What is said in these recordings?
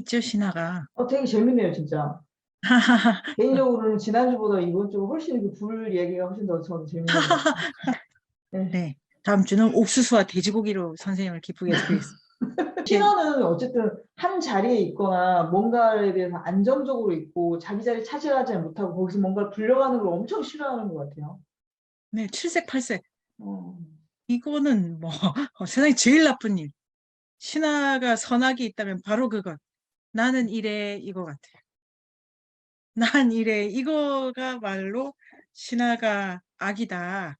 재미있죠, 신화가. 되게 재밌네요, 진짜. 개인적으로는 지난주보다 이번 주가 훨씬 그 불 얘기가 훨씬 더 저는 재밌는 것 같아요. 네. 네. 다음 주는 옥수수와 돼지고기로 선생님을 기쁘게 드리겠습니다. 신화는 어쨌든 한 자리에 있거나 뭔가에 대해서 안정적으로 있고 자기 자리 차지하지 못하고 거기서 뭔가를 불려가는 걸 엄청 싫어하는 것 같아요. 네, 칠색팔색. 어, 이거는 뭐 세상에 제일 나쁜 일. 신하가 선악이 있다면 바로 그것. 나는 이래 이거 같아요. 난 이래 이거가 말로 신하가 악이다.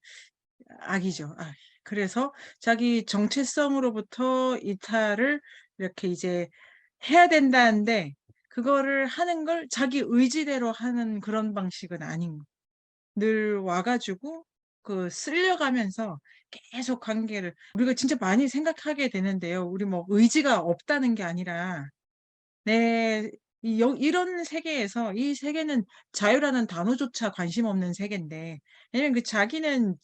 악이죠. 악. 그래서 자기 정체성으로부터 이탈을 이렇게 이제 해야 된다는데 그거를 하는 걸 자기 의지대로 하는 그런 방식은 아닌 거예요. 늘 와가지고 그 쓸려가면서 계속 관계를 우리가 진짜 많이 생각하게 되는데요. 우리 뭐 의지가 없다는 게 아니라 네, 이런 세계에서 이 세계는 자유라는 단어조차 관심 없는 세계인데 왜냐면 그 자기는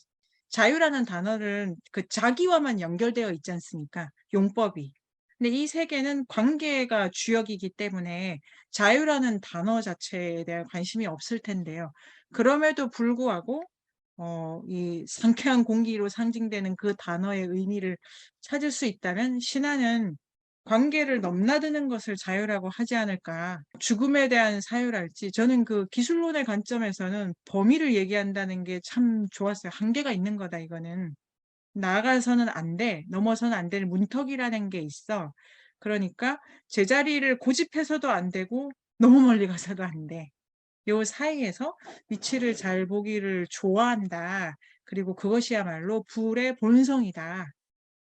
자유라는 단어를 그 자기와만 연결되어 있지 않습니까? 용법이. 근데 이 세계는 관계가 주역이기 때문에 자유라는 단어 자체에 대한 관심이 없을 텐데요. 그럼에도 불구하고 이 상쾌한 공기로 상징되는 그 단어의 의미를 찾을 수 있다면 신화는 관계를 넘나드는 것을 자유라고 하지 않을까. 죽음에 대한 사유랄지 저는 그 기술론의 관점에서는 범위를 얘기한다는 게 참 좋았어요. 한계가 있는 거다 이거는. 나아가서는 안 돼. 넘어서는 안 될 문턱이라는 게 있어. 그러니까 제자리를 고집해서도 안 되고 너무 멀리 가서도 안 돼. 요 사이에서 위치를 잘 보기를 좋아한다. 그리고 그것이야말로 불의 본성이다.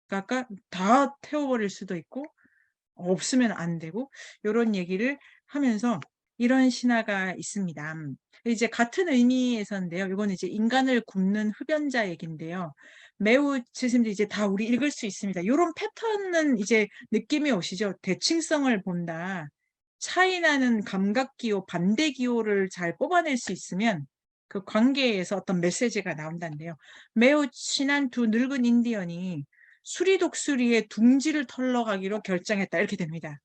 그러니까 다 태워버릴 수도 있고 없으면 안 되고 요런 얘기를 하면서 이런 신화가 있습니다. 이제 같은 의미에서인데요. 이거는 이제 인간을 굽는 흡연자 얘기인데요. 매우 선생님들 이제 다 우리 읽을 수 있습니다. 요런 패턴은 이제 느낌이 오시죠? 대칭성을 본다. 차이 나는 감각 기호, 반대 기호를 잘 뽑아낼 수 있으면 그 관계에서 어떤 메시지가 나온다는데요. 매우 친한 두 늙은 인디언이 수리독수리의 둥지를 털러 가기로 결정했다. 이렇게 됩니다.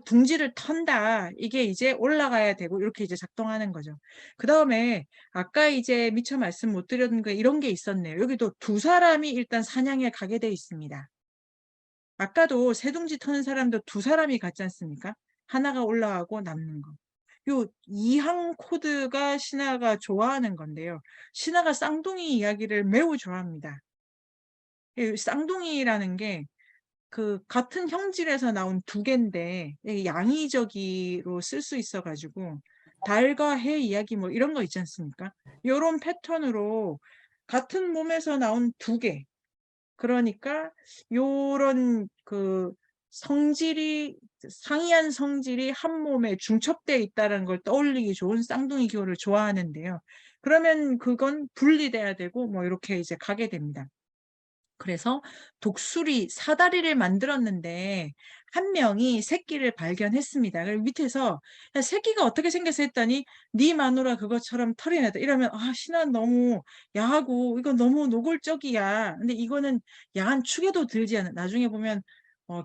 둥지를 턴다. 이게 이제 올라가야 되고 이렇게 이제 작동하는 거죠. 그 다음에 아까 이제 미처 말씀 못 드렸는 거 이런 게 있었네요. 여기도 두 사람이 일단 사냥에 가게 돼 있습니다. 아까도 새둥지 터는 사람도 두 사람이 갔지 않습니까? 하나가 올라가고 남는 거. 요 이항 코드가 신하가 좋아하는 건데요. 신하가 쌍둥이 이야기를 매우 좋아합니다. 이 쌍둥이라는 게 그 같은 형질에서 나온 두 개인데 양의적으로 쓸 수 있어가지고 달과 해 이야기 뭐 이런 거 있지 않습니까? 요런 패턴으로 같은 몸에서 나온 두 개. 그러니까 요런 그 성질이 상이한 성질이 한 몸에 중첩되어 있다는 걸 떠올리기 좋은 쌍둥이 기호를 좋아하는데요. 그러면 그건 분리돼야 되고 뭐 이렇게 이제 가게 됩니다. 그래서 독수리 사다리를 만들었는데 한 명이 새끼를 발견했습니다. 그리고 밑에서 야, 새끼가 어떻게 생겼어 했더니 네 마누라 그것처럼 털이 나다 이러면 아 신한 너무 야하고 이거 너무 노골적이야. 근데 이거는 야한 축에도 들지 않아. 나중에 보면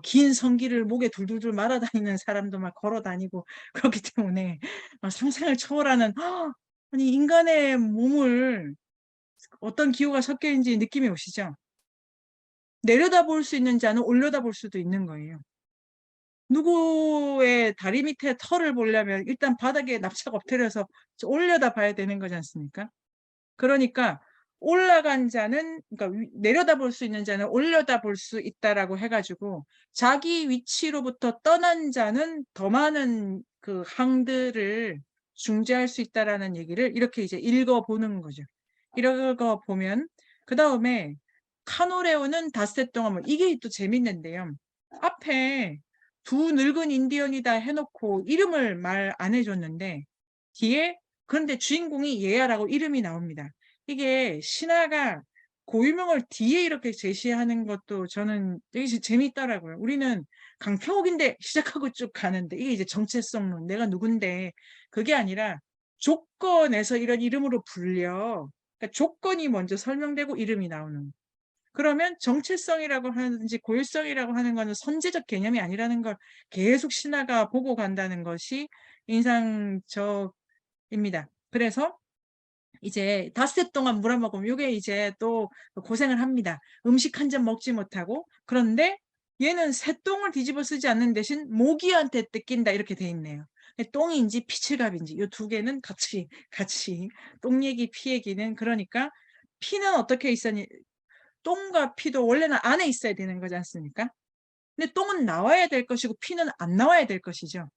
긴 성기를 목에 둘둘둘 말아다니는 사람도 막 걸어 다니고 그렇기 때문에 상상을 초월하는 아니 인간의 몸을 어떤 기호가 섞여 있는지 느낌이 오시죠? 내려다볼 수 있는 자는 올려다볼 수도 있는 거예요. 누구의 다리 밑에 털을 보려면 일단 바닥에 납작 엎드려서 올려다 봐야 되는 거지 않습니까? 그러니까 올라간 자는 그러니까 내려다볼 수 있는 자는 올려다볼 수 있다라고 해가지고 자기 위치로부터 떠난 자는 더 많은 그 항들을 중재할 수 있다라는 얘기를 이렇게 이제 읽어보는 거죠. 읽어 보면 그 다음에 카노레오는 닷새 동안 뭐 이게 또 재밌는데요. 앞에 두 늙은 인디언이다 해놓고 이름을 말 안 해줬는데 뒤에 그런데 주인공이 얘야라고 이름이 나옵니다. 이게 신화가 고유명을 뒤에 이렇게 제시하는 것도 저는 되게 재밌더라고요. 우리는 강평옥인데 시작하고 쭉 가는데 이게 이제 정체성론 내가 누군데 그게 아니라 조건에서 이런 이름으로 불려. 그러니까 조건이 먼저 설명되고 이름이 나오는. 그러면 정체성이라고 하든지 고유성이라고 하는 거는 선제적 개념이 아니라는 걸 계속 신화가 보고 간다는 것이 인상적입니다. 그래서 이제 닷새 동안 물 안 먹으면 요게 이제 또 고생을 합니다. 음식 한 점 먹지 못하고. 그런데 얘는 새똥을 뒤집어 쓰지 않는 대신 모기한테 뜯긴다 이렇게 돼 있네요. 똥인지 피칠갑인지 요 두 개는 같이 똥 얘기 피 얘기는 그러니까 피는 어떻게 있었니 똥과 피도 원래는 안에 있어야 되는 거지 않습니까? 근데 똥은 나와야 될 것이고 피는 안 나와야 될 것이죠.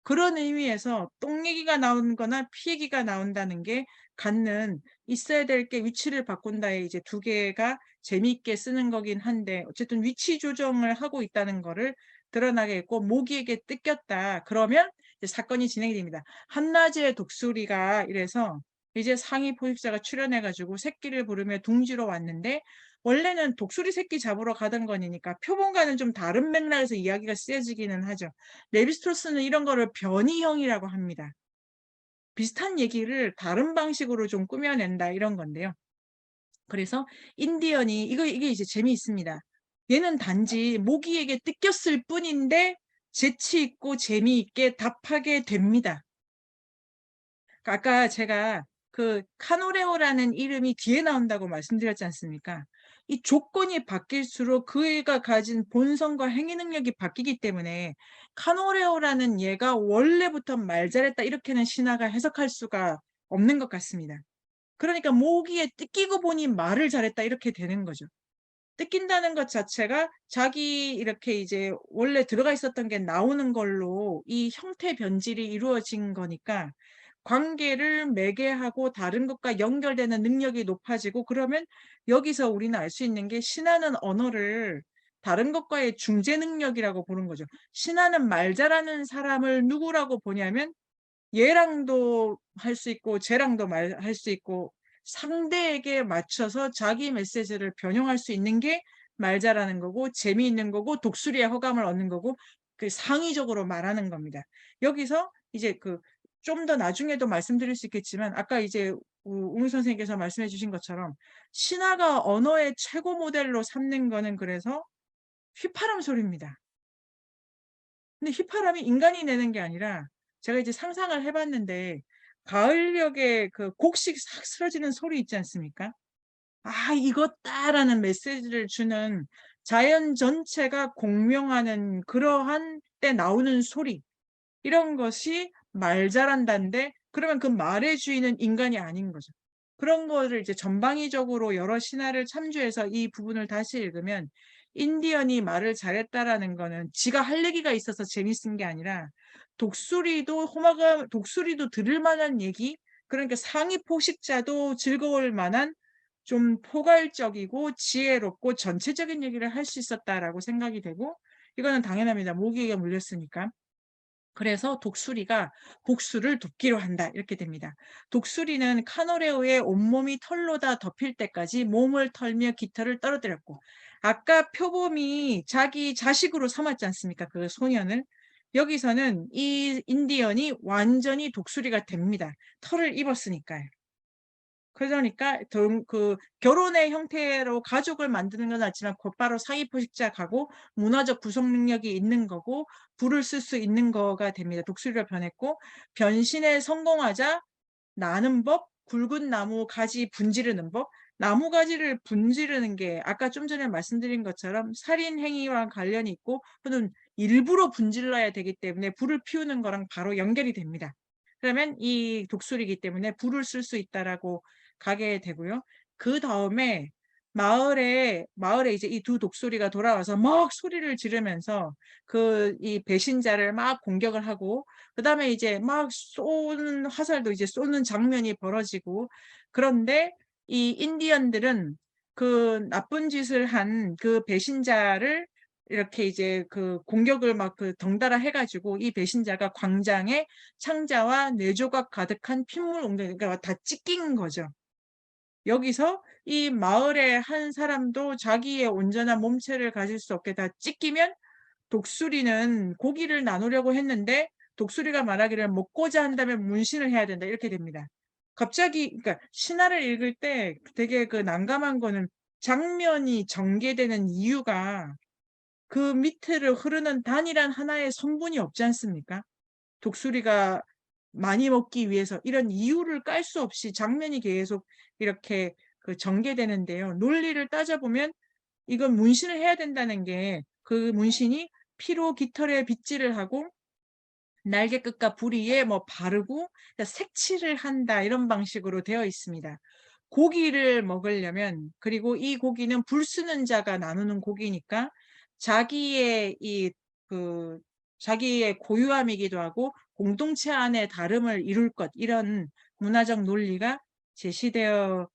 그런 의미에서 똥 얘기가 나오는 거나 피 얘기가 나온다는 게 갖는 있어야 될 게 위치를 바꾼다에 이제 두 개가 재미있게 쓰는 거긴 한데 어쨌든 위치 조정을 하고 있다는 거를 드러나게 했고 모기에게 뜯겼다. 그러면 이제 사건이 진행이 됩니다. 한낮에 독수리가 이래서 이제 상위 포식자가 출연해 가지고 새끼를 부르며 둥지로 왔는데 원래는 독수리 새끼 잡으러 가던 거니까 표본과는 좀 다른 맥락에서 이야기가 쓰여지기는 하죠. 레비스트로스는 이런 거를 변이형이라고 합니다. 비슷한 얘기를 다른 방식으로 좀 꾸며낸다 이런 건데요. 그래서 인디언이 이게 이제 재미있습니다. 얘는 단지 모기에게 뜯겼을 뿐인데 재치 있고 재미있게 답하게 됩니다. 아까 제가 그 카노레오라는 이름이 뒤에 나온다고 말씀드렸지 않습니까? 이 조건이 바뀔수록 그 애가 가진 본성과 행위 능력이 바뀌기 때문에 카노레오라는 얘가 원래부터 말 잘했다 이렇게는 신화가 해석할 수가 없는 것 같습니다. 그러니까 모기에 뜯기고 보니 말을 잘했다 이렇게 되는 거죠. 뜯긴다는 것 자체가 자기 이렇게 이제 원래 들어가 있었던 게 나오는 걸로 이 형태 변질이 이루어진 거니까 관계를 매개하고 다른 것과 연결되는 능력이 높아지고 그러면 여기서 우리는 알 수 있는 게 신화는 언어를 다른 것과의 중재 능력이라고 보는 거죠. 신화는 말 잘하는 사람을 누구라고 보냐면 얘랑도 할 수 있고 쟤랑도 말할 수 있고 상대에게 맞춰서 자기 메시지를 변형할 수 있는 게 말 잘하는 거고 재미있는 거고 독수리의 허감을 얻는 거고 그 상의적으로 말하는 겁니다. 여기서 이제 그 좀 더 나중에도 말씀드릴 수 있겠지만 아까 이제 웅 선생님께서 말씀해 주신 것처럼 신화가 언어의 최고 모델로 삼는 거는 그래서 휘파람 소리입니다. 근데 휘파람이 인간이 내는 게 아니라 제가 이제 상상을 해봤는데 가을녘에 그 곡식 싹 쓰러지는 소리 있지 않습니까? 아, 이거다라는 메시지를 주는 자연 전체가 공명하는 그러한 때 나오는 소리 이런 것이 말 잘한다는데 그러면 그 말의 주인은 인간이 아닌 거죠. 그런 거를 이제 전방위적으로 여러 신화를 참조해서 이 부분을 다시 읽으면 인디언이 말을 잘했다라는 거는 지가 할 얘기가 있어서 재밌은 게 아니라 독수리도 들을 만한 얘기 그러니까 상위 포식자도 즐거울 만한 좀 포괄적이고 지혜롭고 전체적인 얘기를 할 수 있었다라고 생각이 되고 이거는 당연합니다. 모기에게 물렸으니까. 그래서 독수리가 복수를 돕기로 한다 이렇게 됩니다. 독수리는 카노레오의 온몸이 털로 다 덮일 때까지 몸을 털며 깃털을 떨어뜨렸고 아까 표범이 자기 자식으로 삼았지 않습니까? 그 소년을. 여기서는 이 인디언이 완전히 독수리가 됩니다. 털을 입었으니까요. 그러니까 그 결혼의 형태로 가족을 만드는 건 맞지만 곧바로 사기포식자 가고 문화적 구성 능력이 있는 거고 불을 쓸 수 있는 거가 됩니다. 독수리로 변했고 변신에 성공하자 나는 법, 굵은 나무 가지 분지르는 법, 나무 가지를 분지르는 게 아까 좀 전에 말씀드린 것처럼 살인 행위와 관련이 있고 또는 일부러 분질러야 되기 때문에 불을 피우는 거랑 바로 연결이 됩니다. 그러면 이 독수리이기 때문에 불을 쓸 수 있다라고 가게 되고요. 그 다음에 마을에 이제 이 두 독수리가 돌아와서 막 소리를 지르면서 그 이 배신자를 막 공격을 하고 그다음에 이제 막 쏘는 화살도 이제 쏘는 장면이 벌어지고 그런데 이 인디언들은 그 나쁜 짓을 한 그 배신자를 이렇게 이제 그 공격을 막 그 덩달아 해가지고 이 배신자가 광장에 창자와 뇌조각 가득한 핏물 웅덩이 그러니까 다 찢긴 거죠. 여기서 이 마을의 한 사람도 자기의 온전한 몸체를 가질 수 없게 다 찢기면 독수리는 고기를 나누려고 했는데 독수리가 말하기를 먹고자 한다면 문신을 해야 된다 이렇게 됩니다. 갑자기 그러니까 신화를 읽을 때 되게 그 난감한 거는 장면이 전개되는 이유가 그 밑으로 흐르는 단일한 하나의 성분이 없지 않습니까? 독수리가 많이 먹기 위해서 이런 이유를 깔 수 없이 장면이 계속 이렇게 그 전개되는데요. 논리를 따져보면 이건 문신을 해야 된다는 게 그 문신이 피로 깃털에 빗질을 하고 날개 끝과 부리에 뭐 바르고 색칠을 한다 이런 방식으로 되어 있습니다. 고기를 먹으려면 그리고 이 고기는 불 쓰는 자가 나누는 고기니까 자기의 자기의 고유함이기도 하고 공동체 안에 다름을 이룰 것 이런 문화적 논리가 제시되어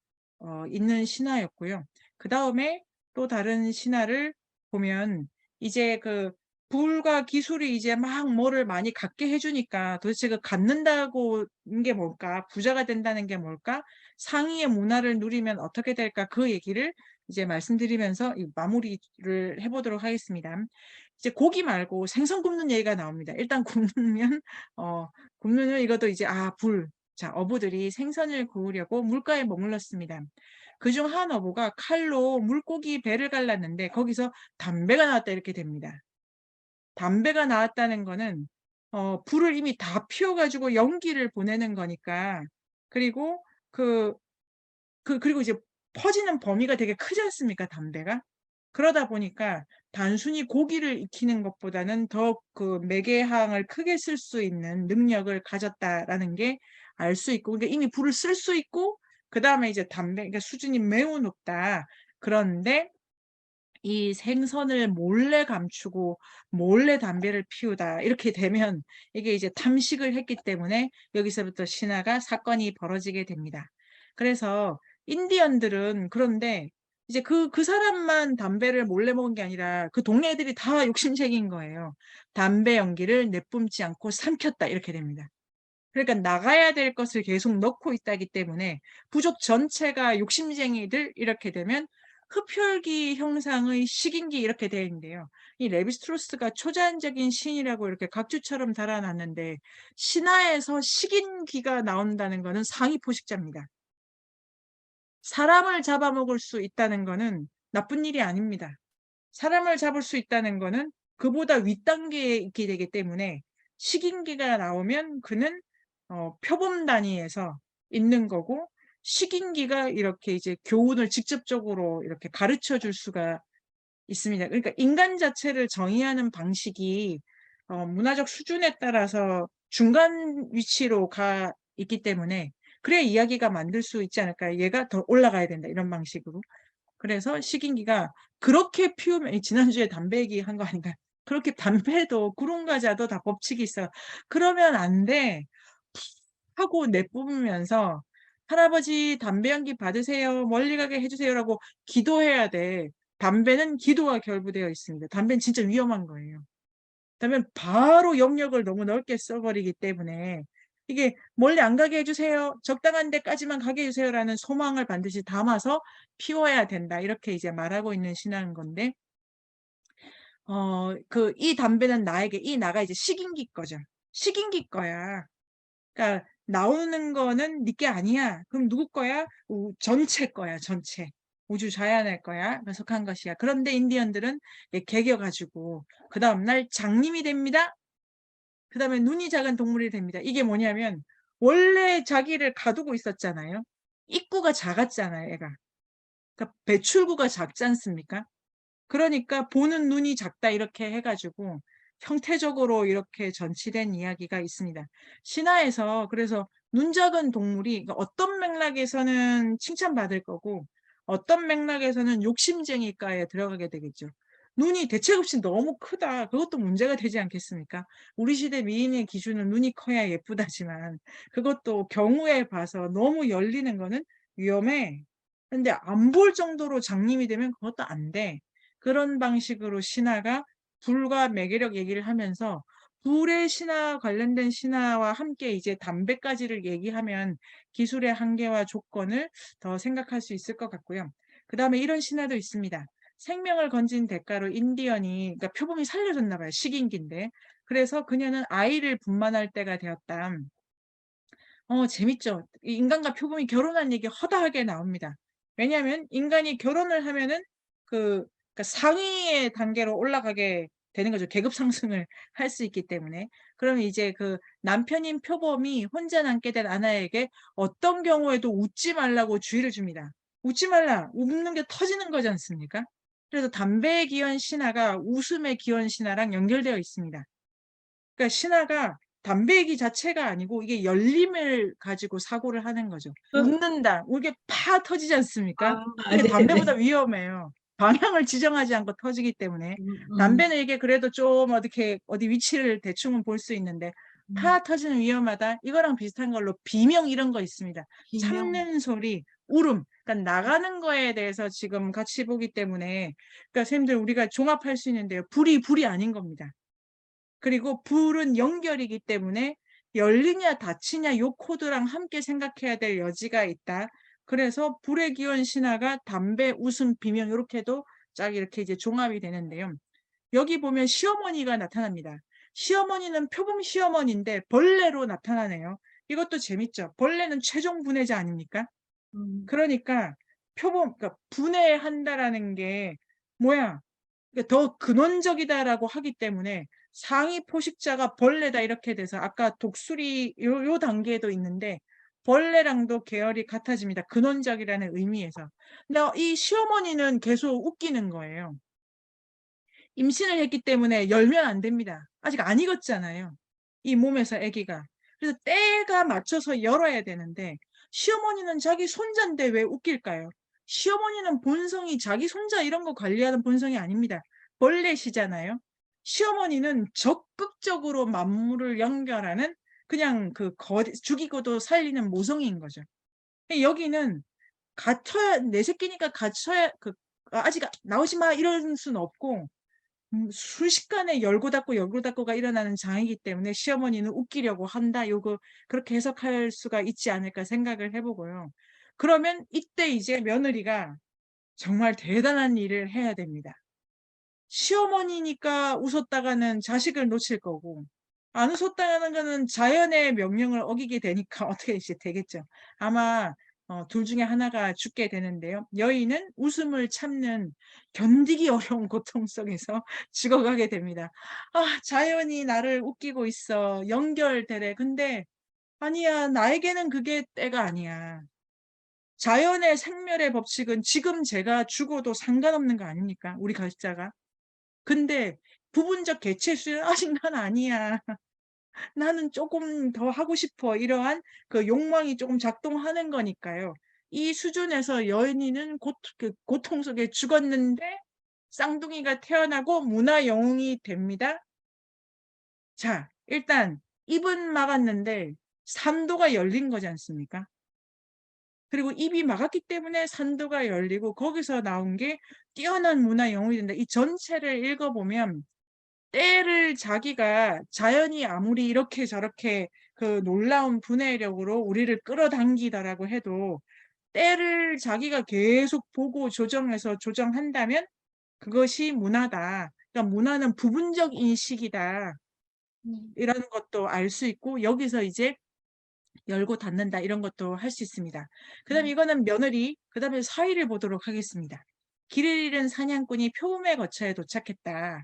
있는 신화였고요. 그 다음에 또 다른 신화를 보면 이제 그 불과 기술이 이제 막 뭐를 많이 갖게 해주니까 도대체 그 갖는다고 게 뭘까? 부자가 된다는 게 뭘까? 상위의 문화를 누리면 어떻게 될까? 그 얘기를 이제 말씀드리면서 마무리를 해보도록 하겠습니다. 이제 고기 말고 생선 굽는 얘기가 나옵니다. 일단 굽으면 굽는 이것도 이제 불. 자, 어부들이 생선을 구우려고 물가에 머물렀습니다. 그중 한 어부가 칼로 물고기 배를 갈랐는데 거기서 담배가 나왔다 이렇게 됩니다. 담배가 나왔다는 거는 불을 이미 다 피워 가지고 연기를 보내는 거니까 그리고 그리고 이제 퍼지는 범위가 되게 크지 않습니까, 담배가? 그러다 보니까 단순히 고기를 익히는 것보다는 더 그 매개항을 크게 쓸 수 있는 능력을 가졌다라는 게 알 수 있고 그러니까 이미 불을 쓸 수 있고 그다음에 이제 그러니까 수준이 매우 높다. 그런데 이 생선을 몰래 감추고 몰래 담배를 피우다 이렇게 되면 이게 이제 탐식을 했기 때문에 여기서부터 신화가 사건이 벌어지게 됩니다. 그래서 인디언들은 그런데 이제 그 사람만 담배를 몰래 먹은 게 아니라 그 동네 애들이 다 욕심쟁이인 거예요. 담배 연기를 내뿜지 않고 삼켰다 이렇게 됩니다. 그러니까 나가야 될 것을 계속 넣고 있다기 때문에 부족 전체가 욕심쟁이들 이렇게 되면 흡혈귀 형상의 식인귀 이렇게 되어 있는데요. 이 레비스트로스가 초자연적인 신이라고 이렇게 각주처럼 달아놨는데 신화에서 식인귀가 나온다는 것은 상위 포식자입니다. 사람을 잡아먹을 수 있다는 것은 나쁜 일이 아닙니다. 사람을 잡을 수 있다는 것은 그보다 윗단계에 있게 되기 때문에 식인귀가 나오면 그는 표범 단위에서 있는 거고 식인귀가 이렇게 이제 교훈을 직접적으로 이렇게 가르쳐 줄 수가 있습니다. 그러니까 인간 자체를 정의하는 방식이 문화적 수준에 따라서 중간 위치로 가 있기 때문에 그래야 이야기가 만들 수 있지 않을까요? 얘가 더 올라가야 된다 이런 방식으로. 그래서 식인귀가 그렇게 피우면 지난주에 담배 얘기한 거 아닌가요? 그렇게 담배도 구름과자도 다 법칙이 있어요. 그러면 안 돼. 하고 내뿜으면서 "할아버지 담배 연기 받으세요. 멀리 가게 해 주세요."라고 기도해야 돼. 담배는 기도와 결부되어 있습니다. 담배는 진짜 위험한 거예요. 담배는 바로 영역을 너무 넓게 써 버리기 때문에 이게 "멀리 안 가게 해 주세요. 적당한 데까지만 가게 해 주세요."라는 소망을 반드시 담아서 피워야 된다. 이렇게 이제 말하고 있는 신화인 건데 이 담배는 나에게 이 나가 이제 식인귀 거죠. "식인귀 거야. 그러니까 나오는 거는 네 게 아니야. 그럼 누구 거야? 전체 거야, 전체. 우주 자연의 거야. 속한 것이야." 그런데 인디언들은 개겨 가지고 그다음 날 장님이 됩니다. 그다음에 눈이 작은 동물이 됩니다. 이게 뭐냐면 원래 자기를 가두고 있었잖아요. 입구가 작았잖아요, 애가. 그러니까 배출구가 작지 않습니까? 그러니까 "보는 눈이 작다." 이렇게 해 가지고 형태적으로 이렇게 전치된 이야기가 있습니다. 신화에서 그래서 눈 작은 동물이 그러니까 어떤 맥락에서는 칭찬받을 거고 어떤 맥락에서는 욕심쟁이과에 들어가게 되겠죠. 눈이 대책 없이 너무 크다. 그것도 문제가 되지 않겠습니까? 우리 시대 미인의 기준은 눈이 커야 예쁘다지만 그것도 경우에 봐서 너무 열리는 거는 위험해. 근데 안 볼 정도로 장님이 되면 그것도 안 돼. 그런 방식으로 신화가 불과 매개력 얘기를 하면서 불의 신화 관련된 신화와 함께 이제 담배까지를 얘기하면 기술의 한계와 조건을 더 생각할 수 있을 것 같고요. 그다음에 이런 신화도 있습니다. 생명을 건진 대가로 인디언이 그러니까 표범이 살려줬나 봐요. 식인귀인데. 그래서 그녀는 아이를 분만할 때가 되었다. 재밌죠. 이 인간과 표범이 결혼한 얘기 허다하게 나옵니다. 왜냐하면 인간이 결혼을 하면은 그러니까 상위의 단계로 올라가게 되는 거죠. 계급 상승을 할 수 있기 때문에. 그러면 이제 그 남편인 표범이 혼자 남게 된 아내에게 어떤 경우에도 웃지 말라고 주의를 줍니다. "웃지 말라." 웃는 게 터지는 거지 않습니까? 그래서 담배의 기원 신화가 웃음의 기원 신화랑 연결되어 있습니다. 그러니까 신화가 담배 얘기 자체가 아니고 이게 열림을 가지고 사고를 하는 거죠. 웃는다. 이게 파 터지지 않습니까? 이게 담배보다 네네. 위험해요. 방향을 지정하지 않고 터지기 때문에. 음. 담배는 이게 그래도 좀 어떻게 어디 위치를 대충은 볼 수 있는데 음. 파 터지는 위험하다. 이거랑 비슷한 걸로 비명 이런 거 있습니다. 비명. 참는 소리, 울음. 그러니까 나가는 거에 대해서 지금 같이 보기 때문에 그러니까 선생님들 우리가 종합할 수 있는데요. 불이 아닌 겁니다. 그리고 불은 연결이기 때문에 열리냐 닫히냐 요 코드랑 함께 생각해야 될 여지가 있다. 그래서 불의 기원 신화가 담배, 웃음, 비명 요렇게도 쫙 이렇게 이제 종합이 되는데요. 여기 보면 시어머니가 나타납니다. 시어머니는 표범 시어머니인데 벌레로 나타나네요. 이것도 재밌죠. 벌레는 최종 분해자 아닙니까? 음. 그러니까 그러니까 분해한다라는 게 뭐야? 그러니까 더 근원적이다라고 하기 때문에 상위 포식자가 벌레다 이렇게 돼서 아까 독수리 요 단계에도 있는데 벌레랑도 계열이 같아집니다. 근원적이라는 의미에서. 근데 이 시어머니는 계속 웃기는 거예요. 임신을 했기 때문에 열면 안 됩니다. 아직 안 익었잖아요. 이 몸에서 아기가. 그래서 때가 맞춰서 열어야 되는데 시어머니는 자기 손자인데 왜 웃길까요? 시어머니는 본성이 자기 손자 이런 거 관리하는 본성이 아닙니다. 벌레시잖아요. 시어머니는 적극적으로 만물을 연결하는 그냥 죽이고도 살리는 모성이인 거죠. 여기는 갇혀야 내 새끼니까 갇혀야 아직 나오지 마 이럴 수는 없고 순식간에 열고 닫고 열고 닫고가 일어나는 장이기 때문에 시어머니는 웃기려고 한다. 요거 그렇게 해석할 수가 있지 않을까 생각을 해 보고요. 그러면 이때 이제 며느리가 정말 대단한 일을 해야 됩니다. 시어머니니까 웃었다가는 자식을 놓칠 거고 안 웃었다는 거는 자연의 명령을 어기게 되니까 어떻게 이제 되겠죠. 아마 둘 중에 하나가 죽게 되는데요. 여인은 웃음을 참는 견디기 어려운 고통 속에서 죽어가게 됩니다. '아 자연이 나를 웃기고 있어. 연결되래.' 근데 아니야. 나에게는 그게 때가 아니야. 자연의 생멸의 법칙은 지금 제가 죽어도 상관없는 거 아닙니까? 우리 각자가. 근데 부분적 개체수는 '아직 난 아니야. 나는 쪼금 더 하고 싶어.' 이러한 그 욕망이 쪼금 작동하는 거니까요. 이 수준에서 여인이는 고통 속에 죽었는데 쌍둥이가 태어나고 문화 영웅이 됩니다. 자 일단 입은 막았는데 산도가 열린 거지 않습니까? 그리고 입이 막았기 때문에 산도가 열리고 거기서 나온 게 뛰어난 문화 영웅이 된다. 이 전체를 읽어 보면 때를 자기가 자연이 아무리 이렇게 저렇게 그 놀라운 분해력으로 우리를 끌어당기더라고 해도 때를 자기가 계속 보고 조정해서 조정한다면 그것이 문화다. 그러니까 문화는 부분적 인식이다. 음. 이라는 것도 알 수 있고 여기서 이제 열고 닫는다 이런 것도 할 수 있습니다. 그다음에 음. 이거는 며느리 그다음에 사위를 보도록 하겠습니다. 길을 잃은 사냥꾼이 표범의 거처에 도착했다.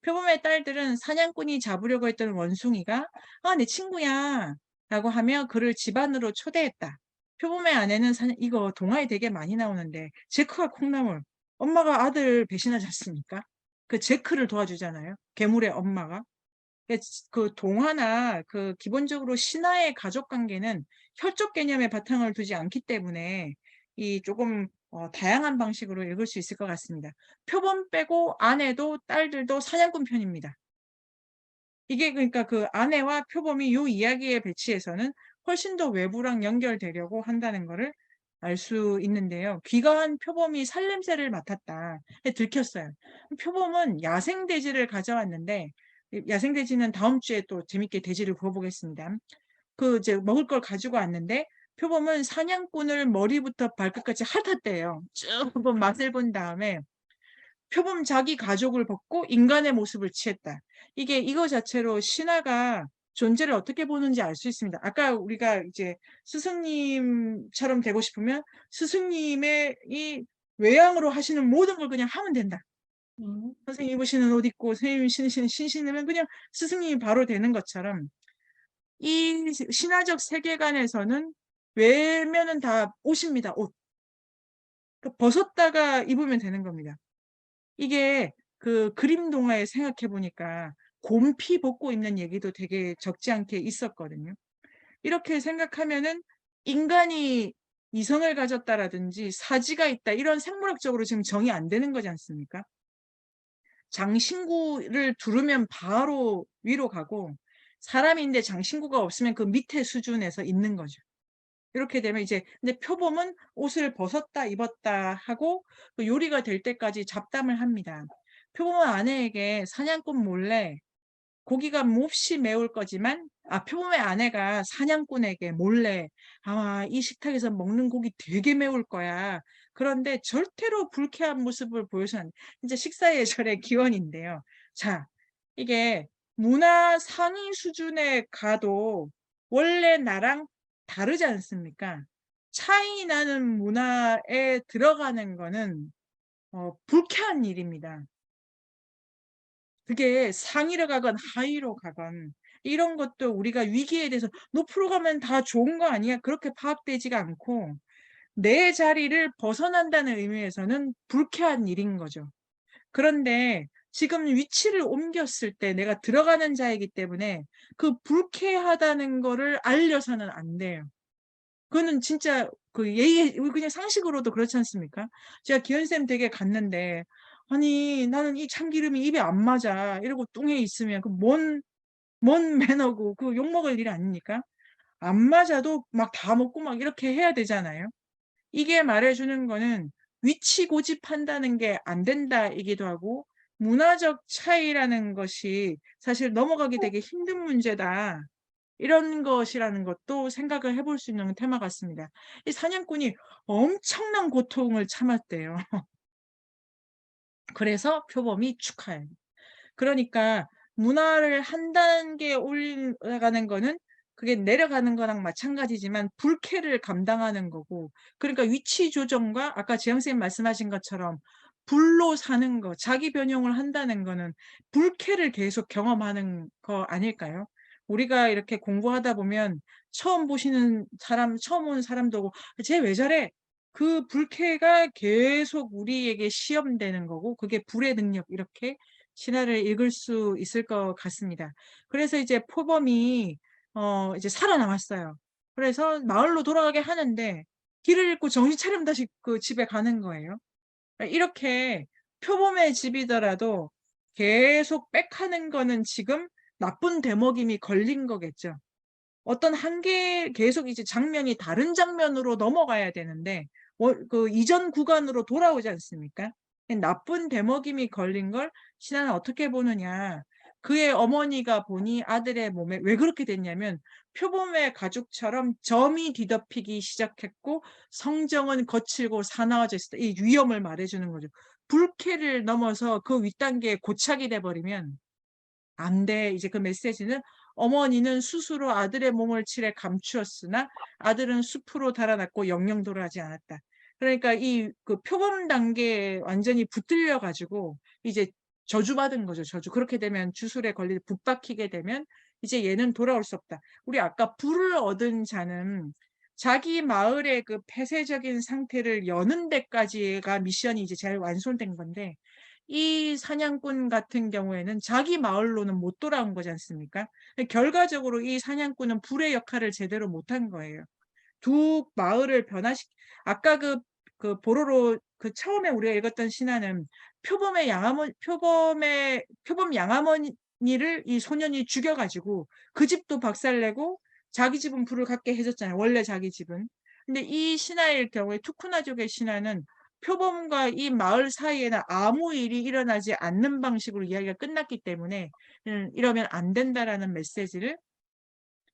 표범의 딸들은 사냥꾼이 잡으려고 했던 원숭이가 "아 내 친구야." 라고 하며 그를 집 안으로 초대했다. 표범의 아내는 이거 동화에 되게 많이 나오는데 제크와 콩나물. 엄마가 아들 배신하지 않습니까? 그 제크를 도와주잖아요, 괴물의 엄마가. 그 동화나 기본적으로 신화의 가족 관계는 혈족 개념의 바탕을 두지 않기 때문에 이 조금 다양한 방식으로 읽을 수 있을 것 같습니다. 표범 빼고 아내도 딸들도 사냥꾼 편입니다. 이게 그러니까 그 아내와 표범이 요 이야기의 배치에서는 훨씬 더 외부랑 연결되려고 한다는 거를 알 수 있는데요. 귀가한 표범이 살냄새를 맡았다. 들켰어요. 표범은 야생 돼지를 가져왔는데 야생 돼지는 다음 주에 또 재밌게 돼지를 구워 보겠습니다. 이제 먹을 걸 가지고 왔는데 표범은 사냥꾼을 머리부터 발끝까지 핥았대요. 쭉 한번 맛을 본 다음에 표범 자기 가족을 벗고 인간의 모습을 취했다. 이거 자체로 신화가 존재를 어떻게 보는지 알 수 있습니다. 아까 우리가 이제 스승님처럼 되고 싶으면 스승님의 이 외양으로 하시는 모든 걸 그냥 하면 된다. 선생님 입으시는 옷 입고 선생님이 신으시는 신으면 그냥 스승님이 바로 되는 것처럼 이 신화적 세계관에서는 외면은 다 옷입니다. 옷. 그 벗었다가 입으면 되는 겁니다. 이게 그 그림 동화에 생각해 보니까 곰피 벗고 있는 얘기도 되게 적지 않게 있었거든요. 이렇게 생각하면은 인간이 이성을 가졌다라든지 사지가 있다 이런 생물학적으로 지금 정의 안 되는 거지 않습니까? 장신구를 두르면 바로 위로 가고 사람인데 장신구가 없으면 그 밑에 수준에서 있는 거죠. 이렇게 되면 이제 근데 표범은 옷을 벗었다 입었다 하고 그 요리가 될 때까지 잡담을 합니다. 표범은 아내에게 사냥꾼 몰래 고기가 몹시 매울 거지만 표범의 아내가 사냥꾼에게 몰래 "아마 이 식탁에서 먹는 고기 되게 매울 거야. 그런데 절대로 불쾌한 모습을 보여서는 안 돼." 진짜 식사 예절의 기원인데요. 자, 이게 문화 상위 수준에 가도 원래 나랑 다르지 않습니까? 차이 나는 문화에 들어가는 거는 불쾌한 일입니다. 그게 상위로 가건 하위로 가건 이런 것도 우리가 위기에 대해서 "높으로 가면 다 좋은 거 아니야?" 그렇게 파악되지가 않고 내 자리를 벗어난다는 의미에서는 불쾌한 일인 거죠. 그런데 지금 위치를 옮겼을 때 내가 들어가는 자이기 때문에 그 불쾌하다는 거를 알려서는 안 돼요. 그거는 진짜 그 예의 그냥 상식으로도 그렇지 않습니까? 제가 기현쌤 댁에 갔는데 "아니 나는 이 참기름이 입에 안 맞아." 이러고 뚱에 있으면 그 뭔 매너고 그 욕먹을 일 아닙니까? 안 맞아도 막 다 먹고 막 이렇게 해야 되잖아요. 이게 말해 주는 거는 위치 고집한다는 게 안 된다이기도 하고 문화적 차이라는 것이 사실 넘어가기 되게 힘든 문제다. 이런 것이라는 것도 생각을 해볼 수 있는 테마 같습니다. 이 사냥꾼이 엄청난 고통을 참았대요. 그래서 표범이 축하해요. 그러니까 문화를 한 단계 올라가는 거는 그게 내려가는 거랑 마찬가지지만 불쾌를 감당하는 거고 그러니까 위치 조정과 아까 지영 선생님 말씀하신 것처럼 불로 사는 거 자기 변형을 한다는 거는 불쾌를 계속 경험하는 거 아닐까요? 우리가 이렇게 공부하다 보면 처음 보시는 사람 처음 오는 사람도 오고 '쟤 왜 저래?' 그 불쾌가 계속 우리에게 시험되는 거고 그게 불의 능력 이렇게 신화를 읽을 수 있을 것 같습니다. 그래서 이제 표범이 이제 살아남았어요. 그래서 마을로 돌아가게 하는데 길을 잃고 정신 차리면 다시 그 집에 가는 거예요. 이렇게 표범의 집이더라도 계속 빽하는 거는 지금 나쁜 대먹임이 걸린 거겠죠. 어떤 한계 계속 이제 장면이 다른 장면으로 넘어가야 되는데 그 이전 구간으로 돌아오지 않습니까? 나쁜 대먹임이 걸린 걸 신하는 어떻게 보느냐. 그의 어머니가 보니 아들의 몸에 왜 그렇게 됐냐면 표범의 가죽처럼 점이 뒤덮이기 시작했고 성정은 거칠고 사나워져 있었다. 이 위험을 말해 주는 거죠. 불쾌를 넘어서 그 윗단계에 고착이 돼 버리면 안 돼. 이제 그 메시지는 어머니는 스스로 아들의 몸을 칠해 감추었으나 아들은 숲으로 달아났고 영영도를 하지 않았다. 그러니까 이 그 표범 단계에 완전히 붙들려 가지고 이제 저주받은 거죠, 저주. 그렇게 되면 주술에 걸려 붙박히게 되면 이제 얘는 돌아올 수 없다. 우리 아까 불을 얻은 자는 자기 마을의 그 폐쇄적인 상태를 여는 데까지가 미션이 이제 잘 완성된 건데 이 사냥꾼 같은 경우에는 자기 마을로는 못 돌아온 거지 않습니까? 결과적으로 이 사냥꾼은 불의 역할을 제대로 못한 거예요. 두 마을을 아까 그 보로로 그 처음에 우리가 읽었던 신화는 표범 양아머니를 이 소년이 죽여 가지고 그 집도 박살내고 자기 집은 불을 갖게 해 줬잖아요, 원래 자기 집은. 근데 이 신화의 경우에 투쿠나족의 신화는 표범과 이 마을 사이에는 아무 일이 일어나지 않는 방식으로 이야기가 끝났기 때문에 '이러면 안 된다.'라는 메시지를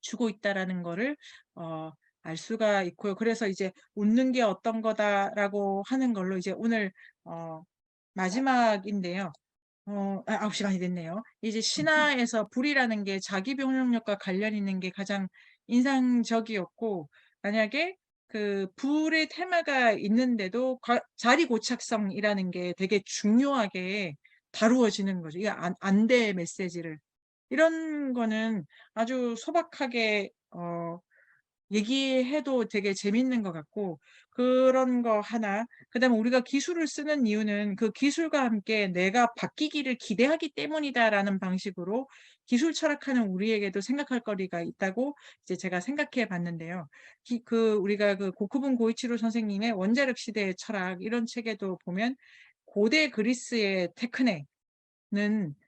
주고 있다라는 거를 어 알 수가 있고요. 그래서 이제 '웃는 게 어떤 거다.'라고 하는 걸로 이제 오늘 어 마지막인데요. 9 시간이 됐네요. 이제 신화에서 불이라는 게 자기 병력력과 관련 있는 게 가장 인상적이었고, 만약에 그 불의 테마가 있는데도 자리 고착성이라는 게 되게 중요하게 다루어지는 거죠. 이 안대 메시지를. 이런 거는 아주 소박하게 얘기해도 되게 재밌는 것 같고, 그런 거 하나. 그다음에 우리가 기술을 쓰는 이유는 그 기술과 함께 내가 바뀌기를 기대하기 때문이다라는 방식으로 기술 철학하는 우리에게도 생각할 거리가 있다고 이제 제가 생각해 봤는데요. 우리가 그 고쿠분 고이치로 선생님의 원자력 시대의 철학 이런 책에도 보면 고대 그리스의 테크네는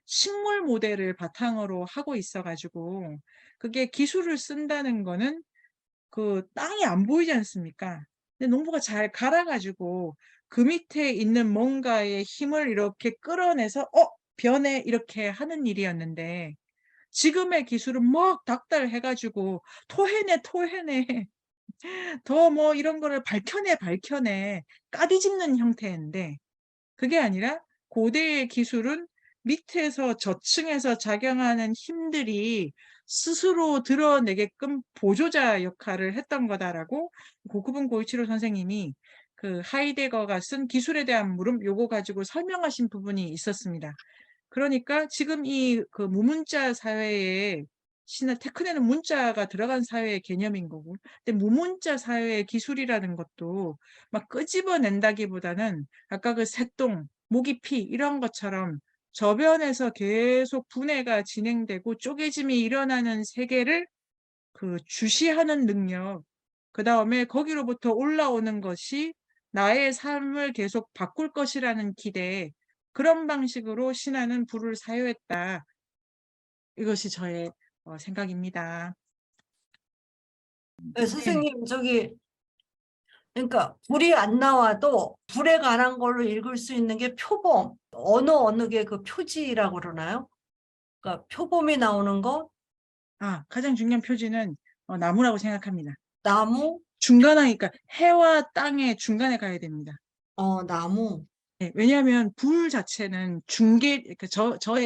식물 모델을 바탕으로 하고 있어 가지고, 그게 기술을 쓴다는 거는 그 땅이 안 보이지 않습니까? 근데 농부가 잘 갈아 가지고 그 밑에 있는 뭔가의 힘을 이렇게 끌어내서 변해 이렇게 하는 일이었는데, 지금의 기술은 막 닥달해 가지고 토해내, 토해내. 더 뭐 이런 거를 밝혀내 까디집는 형태인데, 그게 아니라 고대의 기술은 밑에서 저층에서 작용하는 힘들이 스스로 드러내게끔 보조자 역할을 했던 거다라고 고쿠분 고이치로 선생님이 그 하이데거가 쓴 기술에 대한 물음 요거 가지고 설명하신 부분이 있었습니다. 그러니까 지금 이 그 무문자 사회에 테크네는 문자가 들어간 사회의 개념인 거고, 근데 무문자 사회의 기술이라는 것도 막 끄집어낸다기보다는 아까 그 새똥, 모기피 이런 것처럼 저변에서 계속 분해가 진행되고 쪼개짐이 일어나는 세계를 그 주시하는 능력, 그다음에 거기로부터 올라오는 것이 나의 삶을 계속 바꿀 것이라는 기대, 그런 방식으로 신화는 불을 사유했다. 이것이 저의 생각입니다. 네, 선생님, 그러니까 불이 안 나와도 불에 관한 걸로 읽을 수 있는 게 표범, 어느 게 그 표지라고 그러나요? 그러니까 표범이 나오는 거, 가장 중요한 표지는 나무라고 생각합니다. 나무, 중간하니까 해와 땅의 중간에 가야 됩니다. 나무. 네, 왜냐하면 불 자체는 그러니까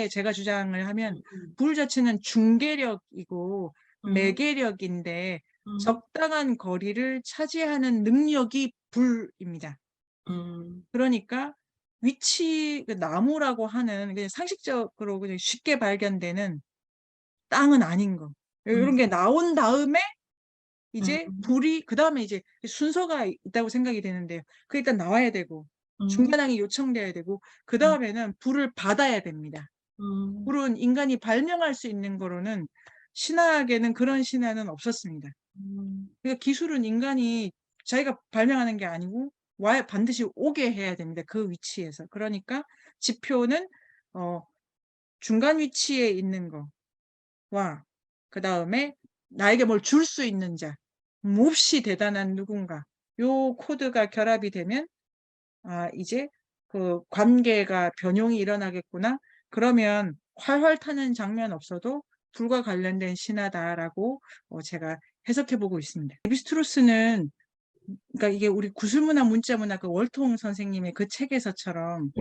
제가 주장을 하면 불 자체는 중계력이고 음, 매개력인데 음, 적당한 거리를 차지하는 능력이 불입니다. 그러니까 그 나무라고 하는 그냥 상식적으로 그냥 쉽게 발견되는 땅은 아닌 거. 이런 게 나온 다음에 이제 불이 그다음에 이제 순서가 있다고 생각이 되는데요. 그 일단 나와야 되고 중간항이 요청돼야 되고 그다음에는 불을 받아야 됩니다. 불은 인간이 발명할 수 있는 거로는 신화에는 그런 신화는 없었습니다. 그러니까 기술은 인간이 자기가 발명하는 게 아니고 반드시 오게 해야 됩니다. 그 위치에서. 그러니까 지표는 중간 위치에 있는 거와 그다음에 나에게 뭘 줄 수 있는 자, 몹시 대단한 누군가, 요 코드가 결합이 되면 이제 그 관계가 변형이 일어나겠구나. 그러면 활활 타는 장면 없어도 불과 관련된 신화다라고 제가 해석해 보고 있습니다. 레비스트로스는 그러니까 이게 우리 구술문화 문자문화 그 월통 선생님의 그 책에서처럼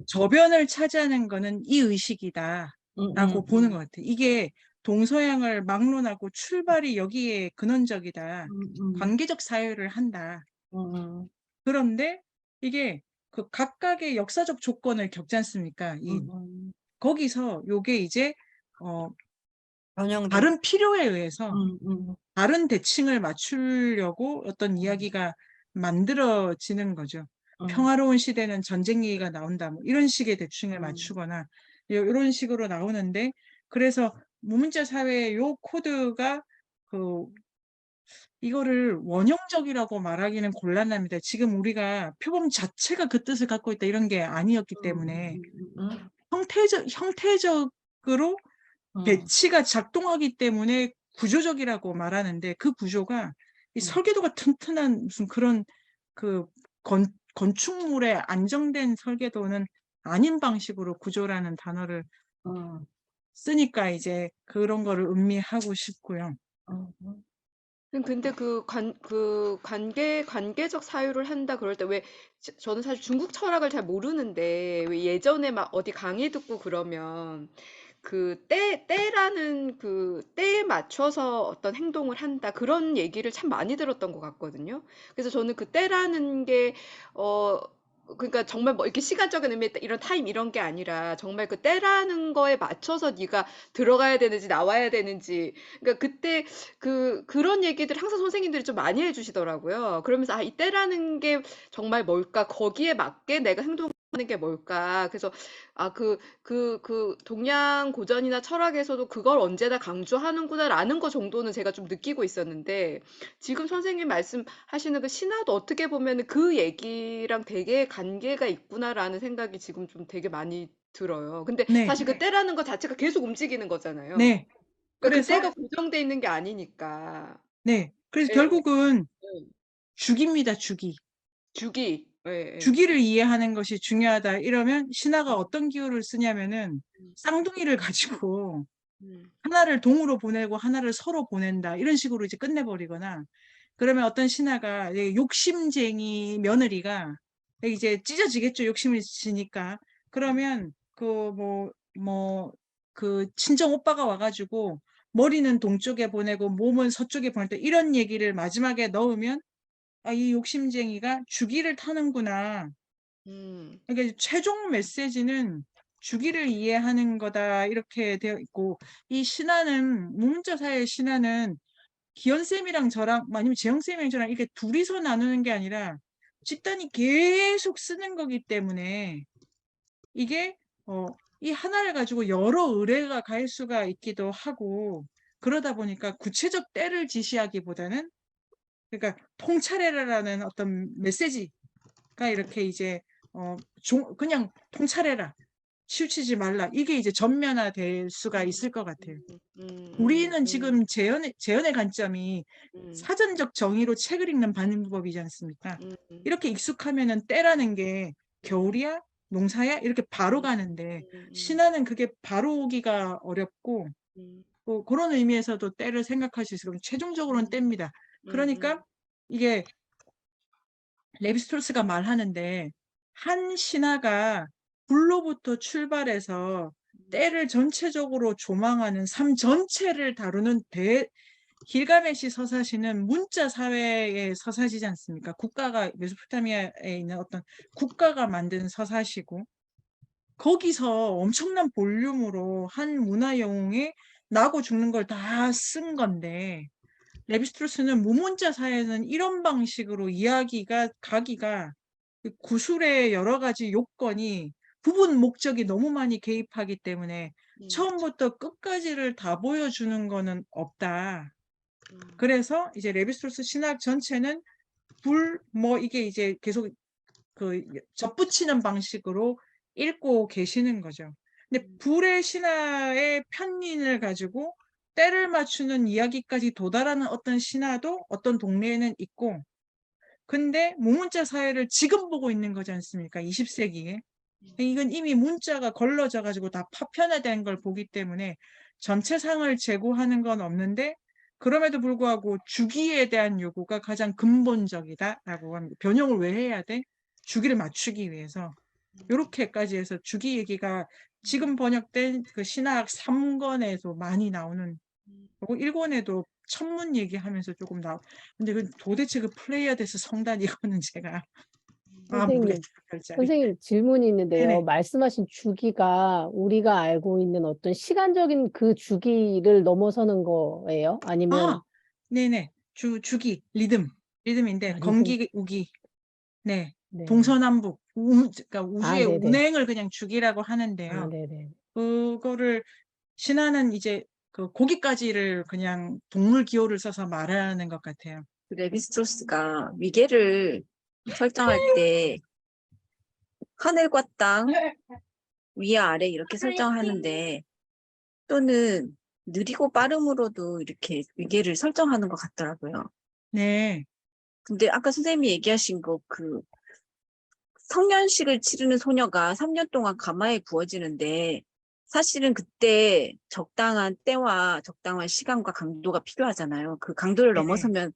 저변을 차지하는 거는 이 의식이다라고 보는 것 같아요. 이게 동서양을 막론하고 출발이 여기에 근원적이다. 관계적 사유를 한다. 그런데 이게 그 각각의 역사적 조건을 겪지 않습니까? 거기서 요게 이제 다른 필요에 의해서 다른 대칭을 맞추려고 어떤 이야기가 만들어지는 거죠. 평화로운 시대는 전쟁 얘기가 나온다. 뭐 이런 식의 대칭을 맞추거나 이런 식으로 나오는데, 그래서 무문자 사회의 요 코드가 이거를 원형적이라고 말하기는 곤란합니다. 지금 우리가 표범 자체가 그 뜻을 갖고 있다 이런 게 아니었기 때문에 형태적으로 배치가 작동하기 때문에 구조적이라고 말하는데, 그 구조가 이 설계도가 튼튼한 무슨 그런 그 건축물의 안정된 설계도는 아닌 방식으로 구조라는 단어를 쓰니까 이제 그런 거를 음미하고 싶고요. 근데 그 관계적 사유를 한다 그럴 때 왜, 저는 사실 중국 철학을 잘 모르는데, 왜 예전에 막 어디 강의 듣고 그러면, 때라는 때에 맞춰서 어떤 행동을 한다. 그런 얘기를 참 많이 들었던 것 같거든요. 그래서 저는 그 때라는 게, 어, 그러니까 정말 뭐 이렇게 시간적인 의미, 이런 타임 이런 게 아니라 정말 그 때라는 거에 맞춰서 네가 들어가야 되는지 나와야 되는지, 그러니까 그때 그런 얘기들 항상 선생님들이 좀 많이 해주시더라고요. 그러면서 아, 이때라는 게 정말 뭘까? 거기에 맞게 내가 행동하는 게 뭘까? 그래서 아, 동양 고전이나 철학에서도 그걸 언제나 강조하는구나라는 거 정도는 제가 좀 느끼고 있었는데, 지금 선생님 말씀하시는 그 신화도 어떻게 보면 그 얘기랑 되게 관계가 있구나라는 생각이 지금 좀 되게 많이 들어요. 근데 네, 사실 그 때라는 것 자체가 계속 움직이는 거잖아요. 네. 그러니까 그 그래서 때가 고정돼 있는 게 아니니까. 네. 그래서 예, 결국은 예. 주기입니다, 주기. 주기. 예, 예. 주기를 이해하는 것이 중요하다. 이러면 신화가 어떤 기호를 쓰냐면은 음, 쌍둥이를 가지고 음, 하나를 동으로 보내고 하나를 서로 보낸다. 이런 식으로 이제 끝내버리거나 그러면 어떤 신하가 이제 욕심쟁이 며느리가 이제 찢어지겠죠. 욕심을 지니까. 그러면 그 친정 오빠가 와가지고 머리는 동쪽에 보내고 몸은 서쪽에 보낼 때 이런 얘기를 마지막에 넣으면 아, 이 욕심쟁이가 주기를 타는구나. 음, 그러니까 최종 메시지는 주기를 이해하는 거다 이렇게 되어 있고 이 신화는 무문자 사회의 신화는 기현쌤이랑 저랑 아니면 재영쌤이랑 저랑 이렇게 둘이서 나누는 게 아니라 집단이 계속 쓰는 거기 때문에 이게 이 하나를 가지고 여러 의뢰가 갈 수가 있기도 하고 그러다 보니까 구체적 때를 지시하기보다는 그러니까 통찰해라라는 어떤 메시지가 이렇게 이제 그냥 통찰해라 치우치지 말라 이게 이제 전면화될 수가 있을 것 같아요. 우리는 지금 재현의 관점이 음, 사전적 정의로 책을 읽는 방법이지 않습니까? 이렇게 익숙하면은 때라는 게 겨울이야? 농사야? 이렇게 바로 가는데 신화는 그게 바로 오기가 어렵고 그런 의미에서도 때를 생각할 수 있어요. 최종적으로는 때입니다. 그러니까 이게 레비스토스가 말하는데 한 신화가 불로부터 출발해서 때를 전체적으로 조망하는 삶 전체를 다루는 길가메시 서사시는 문자 사회의 서사시지 않습니까? 국가가 메소포타미아에 있는 어떤 국가가 만든 서사시고 거기서 엄청난 볼륨으로 한 문화 영웅이 나고 죽는 걸 다 쓴 건데 레비스트루스는 무문자 사회는 이런 방식으로 이야기가 가기가 그 구술의 여러 가지 요건이 부분 목적이 너무 많이 개입하기 때문에 처음부터 끝까지를 다 보여주는 거는 없다. 그래서 이제 레비스트루스 신학 전체는 이게 이제 계속 접붙이는 방식으로 읽고 계시는 거죠. 근데 불의 신화의 편린을 가지고 때를 맞추는 이야기까지 도달하는 어떤 신화도 어떤 동네에는 있고, 근데 무문자 사회를 지금 보고 있는 거지 않습니까? 20세기에. 이건 이미 문자가 걸러져 가지고 다 파편화된 걸 보기 때문에 전체상을 제고하는 건 없는데, 그럼에도 불구하고 주기에 대한 요구가 가장 근본적이다라고 합니다. 변형을 왜 해야 돼? 주기를 맞추기 위해서. 이렇게까지 해서 주기 얘기가 지금 번역된 그 신학 3권에서 많이 나오는 거고 1권에도 천문 얘기하면서 조금 근데 도대체 그 플레이어데스 성단 이거는 제가 모르겠다. 선생님, 별자리. 선생님 질문이 있는데요. 네네. 말씀하신 주기가 우리가 알고 있는 어떤 시간적인 그 주기를 넘어서는 거예요? 아니면 네네. 주기 리듬인데 리듬? 건기 우기 네 네. 동서남북 그러니까 우주의 네네. 운행을 그냥 주기라고 하는데요. 네네. 그거를 신화는 이제 거기까지를 그냥 동물 기호를 써서 말하는 것 같아요. 레비스트로스가 위계를 설정할 때 하늘과 땅, 위와 아래 이렇게 설정하는데 또는 느리고 빠름으로도 이렇게 위계를 설정하는 것 같더라고요. 네, 근데 아까 선생님이 얘기하신 성년식을 치르는 소녀가 3년 동안 가마에 구워지는데 사실은 그때 적당한 때와 적당한 시간과 강도가 필요하잖아요. 그 강도를 네네. 넘어서면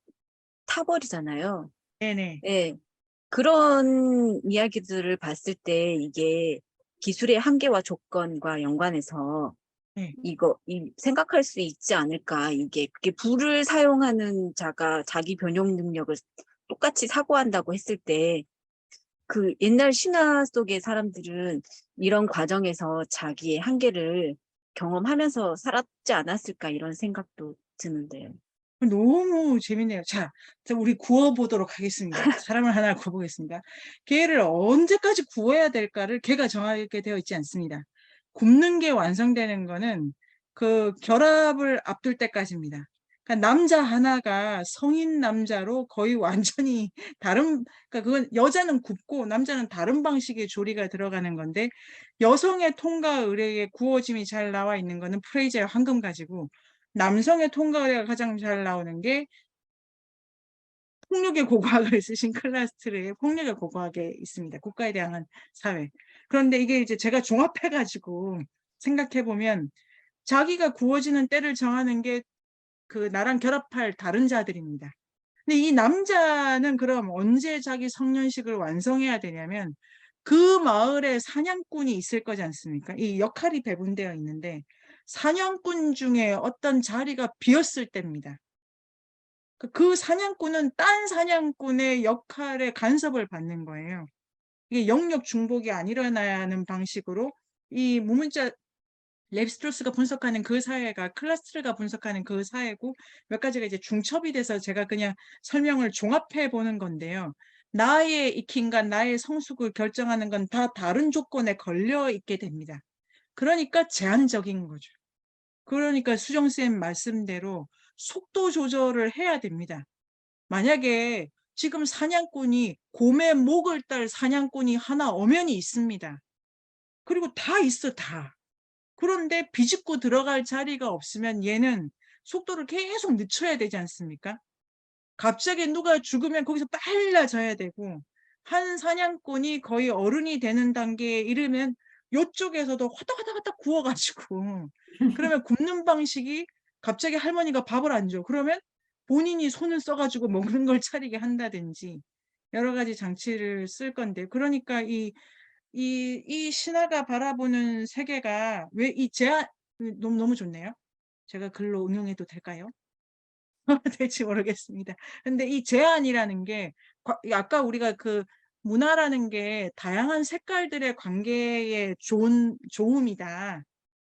타버리잖아요. 네네. 네. 그런 이야기들을 봤을 때 이게 기술의 한계와 조건과 연관해서 네. 생각할 수 있지 않을까. 그게 불을 사용하는 자가 자기 변용 능력을 똑같이 사고한다고 했을 때 그 옛날 신화 속의 사람들은 이런 과정에서 자기의 한계를 경험하면서 살았지 않았을까 이런 생각도 드는데요. 너무 재밌네요. 자, 우리 구워보도록 하겠습니다. 사람을 하나 구워보겠습니다. 걔를 언제까지 구워야 될까를 걔가 정하게 되어 있지 않습니다. 굽는 게 완성되는 거는 그 결합을 앞둘 때까지입니다. 그러니까 남자 하나가 성인 남자로 거의 완전히 다른, 그러니까 그건 여자는 굽고 남자는 다른 방식의 조리가 들어가는 건데, 여성의 통과 의뢰에 구워짐이 잘 나와 있는 거는 프레이저의 황금 가지고, 남성의 통과 의뢰가 가장 잘 나오는 게 폭력의 고고학을 쓰신 클라스트르의 폭력의 고고학에 있습니다. 국가에 대한 사회. 그런데 이게 이제 제가 종합해가지고 생각해보면, 자기가 구워지는 때를 정하는 게 그 나랑 결합할 다른 자들입니다. 근데 이 남자는 그럼 언제 자기 성년식을 완성해야 되냐면, 그 마을에 사냥꾼이 있을 거지 않습니까? 이 역할이 배분되어 있는데 사냥꾼 중에 어떤 자리가 비었을 때입니다. 그 사냥꾼은 딴 사냥꾼의 역할에 간섭을 받는 거예요. 이게 영역 중복이 안 일어나는 방식으로 이 무문자 랩스트로스가 분석하는 그 사회가 클라스트르가 분석하는 그 사회고, 몇 가지가 이제 중첩이 돼서 제가 그냥 설명을 종합해 보는 건데요. 나의 익힘과 나의 성숙을 결정하는 건 다 다른 조건에 걸려 있게 됩니다. 그러니까 제한적인 거죠. 그러니까 수정쌤 말씀대로 속도 조절을 해야 됩니다. 만약에 지금 사냥꾼이 곰의 목을 딸 사냥꾼이 하나 엄연히 있습니다. 그리고 다 있어, 다. 그런데 비집고 들어갈 자리가 없으면 얘는 속도를 계속 늦춰야 되지 않습니까? 갑자기 누가 죽으면 거기서 빨라져야 되고, 한 사냥꾼이 거의 어른이 되는 단계에 이르면 요쪽에서도 화닥화닥화닥 구워가지고, 그러면 굽는 방식이 갑자기 할머니가 밥을 안 줘. 그러면 본인이 손을 써가지고 먹는 걸 차리게 한다든지 여러 가지 장치를 쓸 건데, 그러니까 이 신화가 바라보는 세계가 왜 이 제한, 너무 좋네요. 제가 글로 응용해도 될까요? 될지 모르겠습니다. 근데 이 제한이라는 게 아까 우리가 그 문화라는 게 다양한 색깔들의 관계에 좋음이다.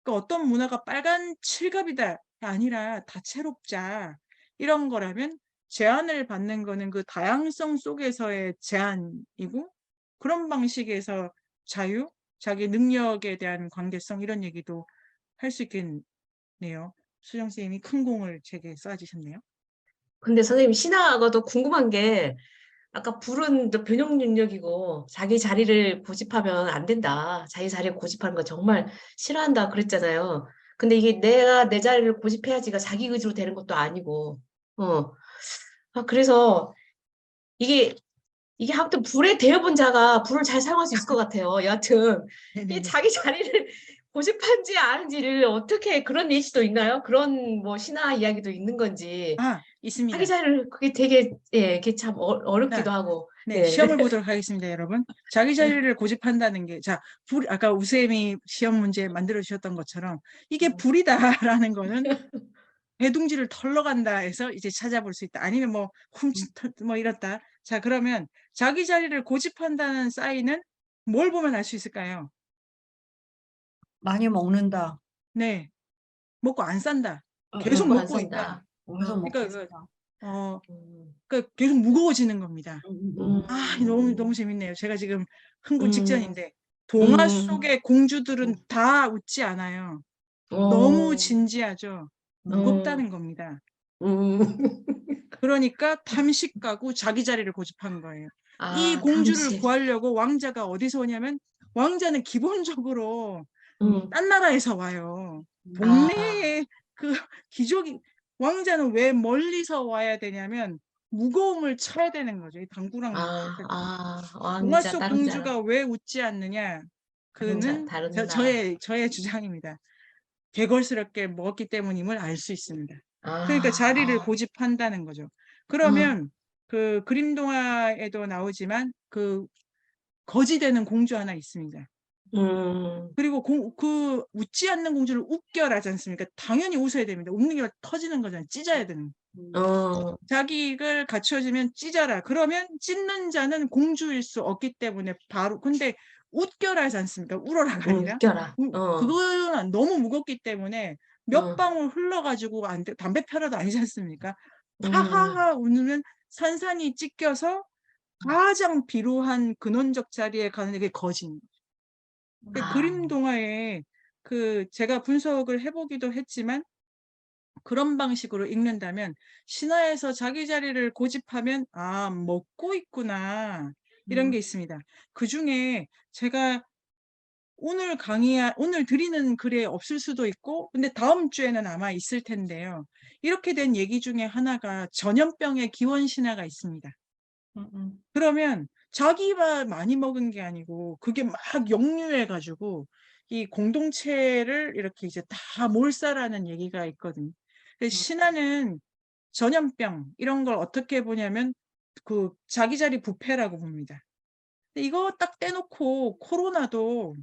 그러니까 어떤 문화가 빨간 칠갑이다 아니라 다채롭자 이런 거라면, 제한을 받는 거는 그 다양성 속에서의 제한이고, 그런 방식에서 자유, 자기 능력에 대한 관계성, 이런 얘기도 할 수 있겠네요. 수정 선생님이 큰 공을 제게 쏴주셨네요. 근데 선생님 신하가도 궁금한 게 아까 불은 또 변형 능력이고 자기 자리를 고집하면 안 된다. 자기 자리를 고집하는 거 정말 싫어한다 그랬잖아요. 근데 이게 내가 내 자리를 고집해야지가 자기 의지로 되는 것도 아니고. 그래서 이게 아무튼 불에 대여본 자가 불을 잘 사용할 수 있을 것 같아요. 여하튼 이 네네네. 자기 자리를 고집한지 아닌지를 어떻게, 그런 예시도 있나요? 그런 뭐 신화 이야기도 있는 건지. 있습니다. 자기 자리를, 그게 되게 이게 참 어렵기도 자, 하고. 네, 시험을 보도록 하겠습니다, 여러분. 자기 자리를 고집한다는 게, 자, 아까 우쌤이 시험 문제 만들어 주셨던 것처럼 이게 불이다라는 거는 배둥지를 털러 간다 해서 이제 찾아볼 수 있다. 아니면 뭐 뭐 이렇다. 자, 그러면 자기 자리를 고집한다는 사인은 뭘 보면 알 수 있을까요? 많이 먹는다. 네, 먹고 안 싼다. 계속 먹고 안 먹고 있다. 산다. 계속 먹고 그러니까 있다. 그러니까 계속 무거워지는 겁니다. 음. 너무 재밌네요. 제가 지금 흥분 음. 직전인데, 동화 음. 속의 공주들은 다 웃지 않아요. 너무 진지하죠. 무겁다는 겁니다. 그러니까 탐식 가고 자기 자리를 고집한 거예요. 이 공주를 탐식. 구하려고 왕자가 어디서 오냐면, 왕자는 기본적으로 딴 나라에서 와요. 동네에 그 귀족이, 왕자는 왜 멀리서 와야 되냐면 무거움을 쳐야 되는 거죠. 이 방구랑 동화 왕자 속 다른 공주가 왜 웃지 않느냐? 그는 다른 저, 나라. 저의 주장입니다. 개걸스럽게 먹었기 때문임을 알 수 있습니다. 아, 그러니까 자리를 아, 고집한다는 거죠. 음, 그러면 그 그림 동화에도 나오지만 그 거지 되는 공주 하나 있습니다. 그리고 그 웃지 않는 공주를 웃겨라지 않습니까? 당연히 웃어야 됩니다. 웃는 게 터지는 거잖아요. 찢어야 되는. 어, 자기를 갖춰지면 찢어라. 그러면 찢는 자는 공주일 수 없기 때문에 바로 근데 웃겨라 하지 않습니까? 울어라가 아니라 웃겨라. 그거는 너무 무겁기 때문에 몇 어, 방울 흘러가지고 안 돼. 담배 펴라도 아니지 않습니까? 음, 하하하 웃으면 산산이 찢겨서 가장 비루한 근원적 자리에 가는 게 거짓입니다. 아, 그림 동화에 그 제가 분석을 해보기도 했지만 그런 방식으로 읽는다면 신화에서 자기 자리를 고집하면 아 먹고 있구나 이런 게 있습니다. 그 중에 제가 오늘 드리는 글에 없을 수도 있고 근데 다음 주에는 아마 있을 텐데요. 이렇게 된 얘기 중에 하나가 전염병의 기원 신화가 있습니다. 그러면 자기가 많이 먹은 게 아니고 그게 막 역류해가지고 이 공동체를 이렇게 이제 다 몰살하는 얘기가 있거든요. 신화는 전염병 이런 걸 어떻게 보냐면 그 자기 자리 부패라고 봅니다. 근데 이거 딱 떼놓고 코로나도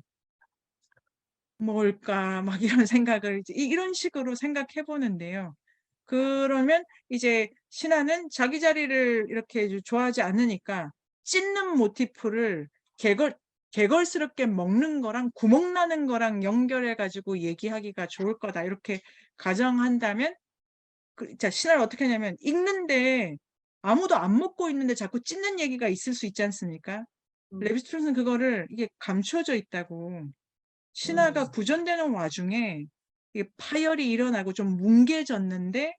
뭘까 막 이런 생각을 이런 식으로 생각해 보는데요. 그러면 이제 신화는 자기 자리를 이렇게 좋아하지 않으니까 찢는 모티프를 개걸스럽게 먹는 거랑 구멍 나는 거랑 연결해 가지고 얘기하기가 좋을 거다 이렇게 가정한다면 자 신화를 어떻게 하냐면 읽는데 아무도 안 먹고 있는데 자꾸 찢는 얘기가 있을 수 있지 않습니까? 레비스트롯은 그거를 이게 감춰져 있다고 신화가 구전되는 와중에 이게 파열이 일어나고 좀 뭉개졌는데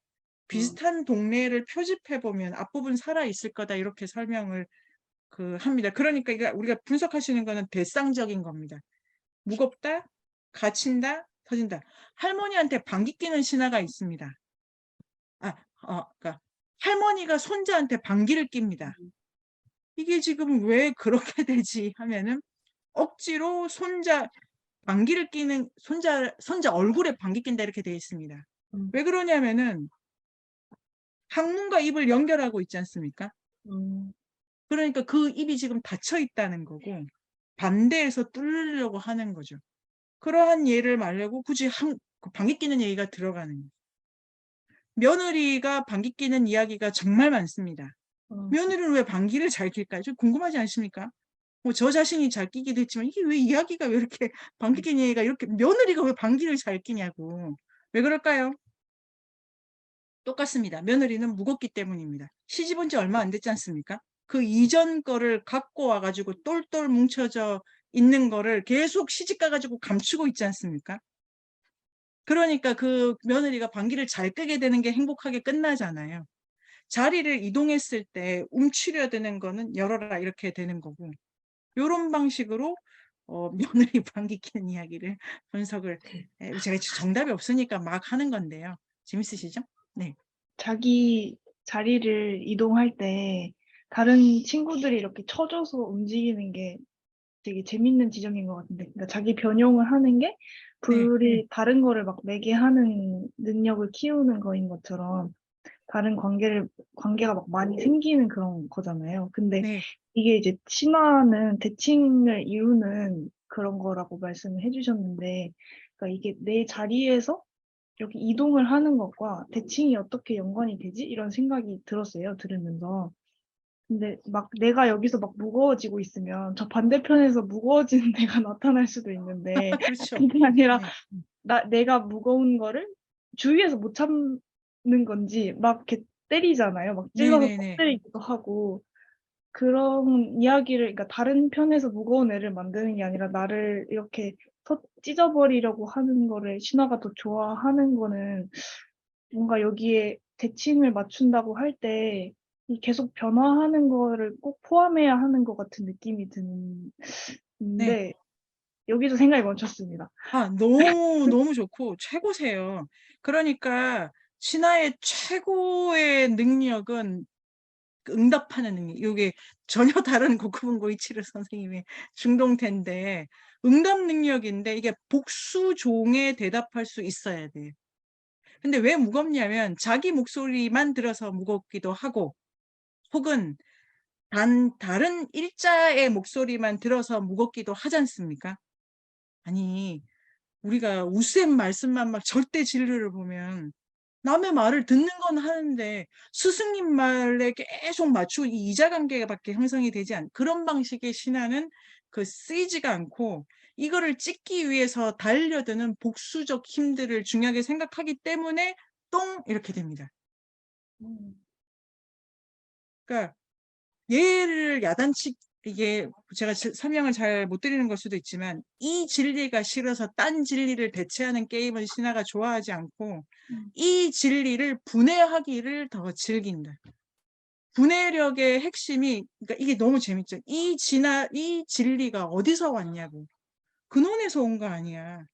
비슷한 동네를 표집해 보면 앞부분 살아 있을 거다 이렇게 설명을 합니다. 그러니까 이게 우리가 분석하시는 거는 대상적인 겁니다. 무겁다, 갇힌다, 터진다. 할머니한테 방귀 뀌는 신화가 있습니다. 그러니까 할머니가 손자한테 방귀를 낍니다. 이게 지금 왜 그렇게 되지 하면은 억지로 방귀를 뀌는 손자 얼굴에 방귀 낀다 이렇게 되어 있습니다. 왜 그러냐면은 항문과 입을 연결하고 있지 않습니까? 그러니까 그 입이 지금 닫혀 있다는 거고 반대해서 뚫으려고 하는 거죠. 그러한 예를 말려고 굳이 방귀 뀌는 얘기가 들어가는 거예요. 며느리가 방귀 뀌는 이야기가 정말 많습니다. 며느리는 왜 방귀를 잘 낄까요? 좀 궁금하지 않습니까? 뭐 저 자신이 잘 끼기도 했지만 이게 왜 이야기가 왜 이렇게 방귀 뀌는 얘기가 이렇게 며느리가 왜 방귀를 잘 끼냐고. 왜 그럴까요? 똑같습니다. 며느리는 무겁기 때문입니다. 시집 온 지 얼마 안 됐지 않습니까? 그 이전 거를 갖고 와가지고 똘똘 뭉쳐져 있는 거를 계속 시집 가가지고 감추고 있지 않습니까? 그러니까 그 며느리가 방귀를 잘 끄게 되는 게 행복하게 끝나잖아요. 자리를 이동했을 때 움츠려 드는 거는 열어라 이렇게 되는 거고 요런 방식으로 며느리 방귀 뀌는 이야기를 분석을 제가 정답이 없으니까 막 하는 건데요. 재밌으시죠? 네. 자기 자리를 이동할 때 다른 친구들이 이렇게 쳐줘서 움직이는 게 되게 재밌는 지점인 것 같은데, 그러니까 자기 변용을 하는 게 불이 다른 거를 막 매개하는 능력을 키우는 거인 것처럼 다른 관계가 막 많이 생기는 그런 거잖아요. 근데 네. 이게 이제 신화는 대칭을 이루는 그런 거라고 말씀을 해주셨는데, 그러니까 이게 내 자리에서 이렇게 이동을 하는 것과 대칭이 어떻게 연관이 되지? 이런 생각이 들었어요, 들으면서. 근데 막 내가 여기서 막 무거워지고 있으면 저 반대편에서 무거워지는 내가 나타날 수도 있는데, 그렇죠. 그게 아니라 네. 내가 무거운 거를 주위에서 못 참는 건지 막 이렇게 때리잖아요. 막 찔러서 네네네. 때리기도 하고. 그런 이야기를, 그러니까 다른 편에서 무거운 애를 만드는 게 아니라 나를 이렇게 찢어버리려고 하는 거를 신화가 더 좋아하는 거는 뭔가 여기에 대칭을 맞춘다고 할 때 이 계속 변화하는 거를 꼭 포함해야 하는 것 같은 느낌이 네. 드는데 여기서 생각이 멈췄습니다. 너무 좋고 최고세요. 그러니까 신화의 최고의 능력은 응답하는 능력. 이게 전혀 다른 고쿠분 고이치로 선생님의 중동태인데 응답 능력인데 이게 복수종에 대답할 수 있어야 돼요. 근데 왜 무겁냐면 자기 목소리만 들어서 무겁기도 하고 혹은 다른 일자의 목소리만 들어서 무겁기도 하지 않습니까? 아니, 우리가 우쌤 말씀만 막 절대 진리를 보면 남의 말을 듣는 건 하는데 스승님 말에 계속 맞추고 이 이자관계밖에 형성이 되지 않은 그런 방식의 신화는 쓰이지가 않고 이거를 찍기 위해서 달려드는 복수적 힘들을 중요하게 생각하기 때문에 똥 이렇게 됩니다. 그러니까 얘를 야단치 이게 제가 설명을 잘 못 드리는 걸 수도 있지만 이 진리가 싫어서 딴 진리를 대체하는 게임은 신화가 좋아하지 않고 이 진리를 분해하기를 더 즐긴다. 분해력의 핵심이 그러니까 이게 너무 재밌죠. 이 진리가 어디서 왔냐고. 근원에서 온 거 아니야.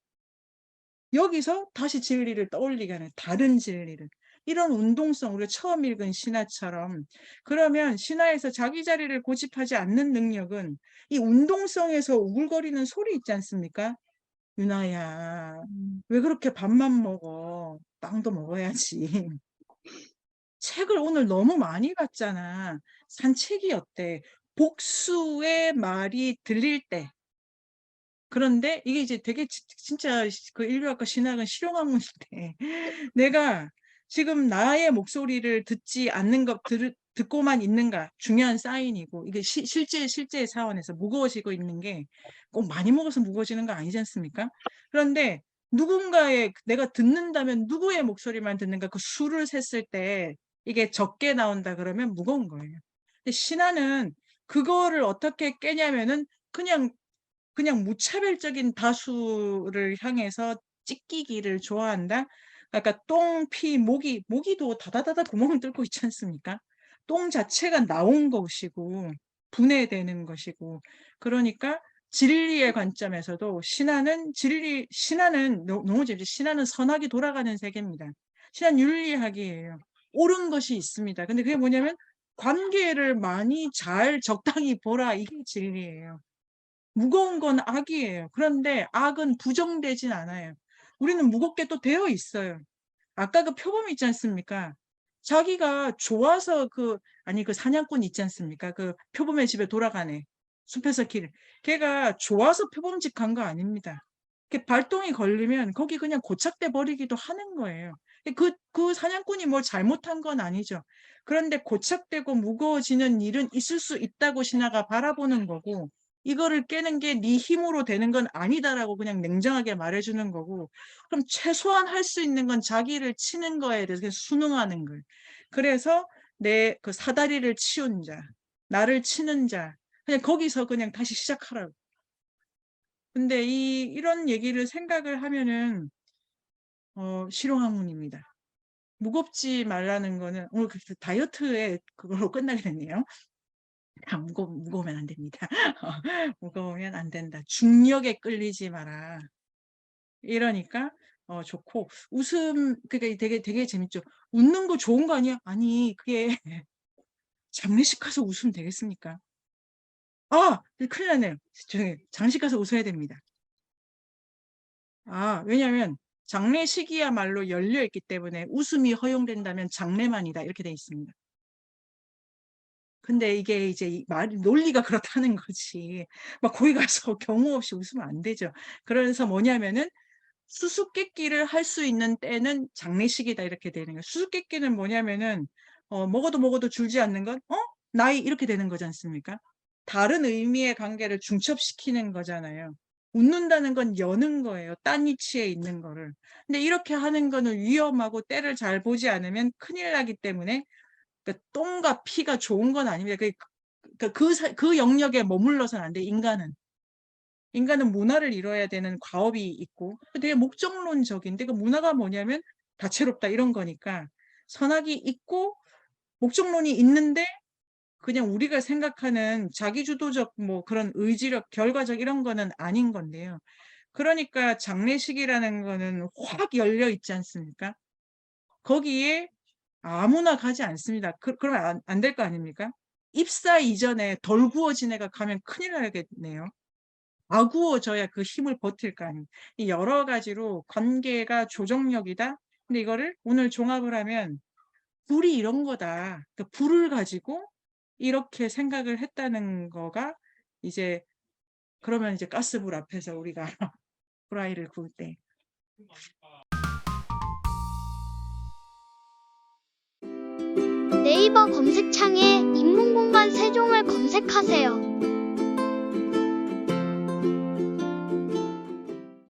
여기서 다시 진리를 떠올리게 하는 다른 진리를. 이런 운동성, 우리가 처음 읽은 신화처럼 그러면 신화에서 자기 자리를 고집하지 않는 능력은 이 운동성에서 우글거리는 소리 있지 않습니까? 유나야, 왜 그렇게 밥만 먹어? 빵도 먹어야지. 책을 오늘 너무 많이 봤잖아. 산책이 어때? 복수의 말이 들릴 때. 그런데 이게 이제 되게 진짜 그 인류학과 신학은 실용학문인데 내가 지금 나의 목소리를 듣지 않는 것 듣고만 있는가 중요한 사인이고 이게 실제 사원에서 무거워지고 있는 게 꼭 많이 먹어서 무거워지는 거 아니지 않습니까? 그런데 누군가의 내가 듣는다면 누구의 목소리만 듣는가 그 수를 셌을 때 이게 적게 나온다 그러면 무거운 거예요. 근데 신화는 그거를 어떻게 깨냐면은 그냥 무차별적인 다수를 향해서 찢기기를 좋아한다. 그러니까 똥, 피, 모기도 다다다다 구멍을 뚫고 있지 않습니까? 똥 자체가 나온 것이고 분해되는 것이고 그러니까 진리의 관점에서도 신화는 너무 재밌죠. 신화는 선악이 돌아가는 세계입니다. 신화는 윤리학이에요. 옳은 것이 있습니다. 근데 그게 뭐냐면 관계를 많이 잘 적당히 보라 이게 진리예요. 무거운 건 악이에요. 그런데 악은 부정되진 않아요. 우리는 무겁게 또 되어 있어요. 아까 그 표범 있지 않습니까? 자기가 좋아서 그 사냥꾼 있지 않습니까? 그 표범의 집에 돌아가네. 숲에서 길. 걔가 좋아서 표범집 간 거 아닙니다. 발동이 걸리면 거기 그냥 고착돼 버리기도 하는 거예요. 그 사냥꾼이 뭘 잘못한 건 아니죠. 그런데 고착되고 무거워지는 일은 있을 수 있다고 신하가 바라보는 거고 이거를 깨는 게 네 힘으로 되는 건 아니다라고 그냥 냉정하게 말해주는 거고 그럼 최소한 할 수 있는 건 자기를 치는 거에 대해서 그냥 순응하는 거예요. 그래서 내 그 사다리를 치운 자, 나를 치는 자 그냥 거기서 그냥 다시 시작하라고. 근데 이런 얘기를 생각을 하면은 실용학문입니다. 무겁지 말라는 거는 오늘 다이어트에 그걸로 끝나게 됐네요. 무거우면 안 됩니다. 무거우면 안 된다. 중력에 끌리지 마라. 이러니까 좋고 그게 되게 재밌죠. 웃는 거 좋은 거 아니야? 아니 그게 장례식 가서 웃으면 되겠습니까? 큰일 나네요. 장례식 가서 웃어야 됩니다. 왜냐하면 장례식이야말로 열려있기 때문에 웃음이 허용된다면 장례만이다 이렇게 돼 있습니다. 근데 이게 이제 논리가 그렇다는 거지. 막 거기 가서 경우 없이 웃으면 안 되죠. 그래서 뭐냐면은 수수께끼를 할 수 있는 때는 장례식이다 이렇게 되는 거예요. 수수께끼는 뭐냐면은 먹어도 줄지 않는 건 나이 이렇게 되는 거지 않습니까? 다른 의미의 관계를 중첩시키는 거잖아요. 웃는다는 건 여는 거예요. 딴 위치에 있는 거를. 근데 이렇게 하는 거는 위험하고 때를 잘 보지 않으면 큰일 나기 때문에 똥과 피가 좋은 건 아닙니다. 그 영역에 머물러서는 안 돼, 인간은. 인간은 문화를 이뤄야 되는 과업이 있고 되게 목적론적인데 그 문화가 뭐냐면 다채롭다 이런 거니까 선악이 있고 목적론이 있는데 그냥 우리가 생각하는 자기주도적 뭐 그런 의지력 결과적 이런 거는 아닌 건데요. 그러니까 장례식이라는 거는 확 열려 있지 않습니까? 거기에 아무나 가지 않습니다. 그러면 안 될 거 아닙니까? 입사 이전에 덜 구워진 애가 가면 큰일 나겠네요. 아구어져야 그 힘을 버틸 거 아니에요. 이 여러 가지로 관계가 조정력이다. 근데 이거를 오늘 종합을 하면 불이 이런 거다. 그 불을 가지고 이렇게 생각을 했다는 거가 이제 그러면 이제 가스불 앞에서 우리가 후라이를 구울 때 네이버 검색창에 인문공간 세종을 검색하세요.